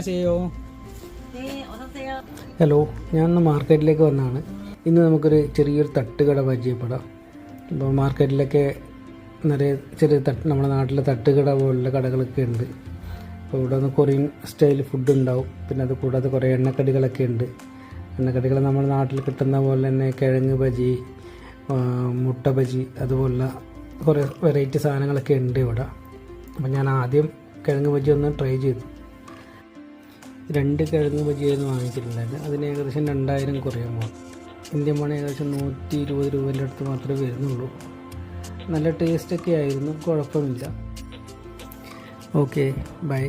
안녕하세요. 네, 어서 오세요. Hello, ഞാൻ ഇന്ന് മാർക്കറ്റിലേക്ക് വന്നതാണ്. ഇന്ന് നമുക്കൊരു ചെറിയൊരു തട്ടുകട പരിചയപ്പെടാം. ഇപ്പോൾ മാർക്കറ്റിലൊക്കെ നിറയെ ചെറിയ നമ്മുടെ നാട്ടിലെ തട്ടുകട പോലുള്ള കടകളൊക്കെ ഉണ്ട്. അപ്പോൾ ഇവിടെ നിന്ന് കൊറിയൻ സ്റ്റൈൽ ഫുഡ് ഉണ്ടാവും. പിന്നെ അത് കൂടാതെ കുറേ എണ്ണക്കടികളൊക്കെ ഉണ്ട്. എണ്ണക്കടികൾ നമ്മുടെ നാട്ടിൽ കിട്ടുന്ന പോലെ തന്നെ കിഴങ്ങ് ബജി, മുട്ട ബജി, അതുപോലുള്ള കുറേ വെറൈറ്റി സാധനങ്ങളൊക്കെ ഉണ്ട് ഇവിടെ. അപ്പോൾ ഞാൻ ആദ്യം കിഴങ്ങ് ബജി ഒന്ന് ട്രൈ ചെയ്തു. 2 കിഴങ്ങ് ബജിയായിരുന്നു വാങ്ങിച്ചിട്ടുണ്ടായിരുന്നു. അതിന് ഏകദേശം 2000 കുറയാൻ പോകും. ഇന്ത്യൻ മണി ഏകദേശം 120 രൂപേൻ്റെ അടുത്ത് മാത്രമേ വരുന്നുള്ളൂ. നല്ല ടേസ്റ്റൊക്കെ ആയിരുന്നു, കുഴപ്പമില്ല. Okay, by.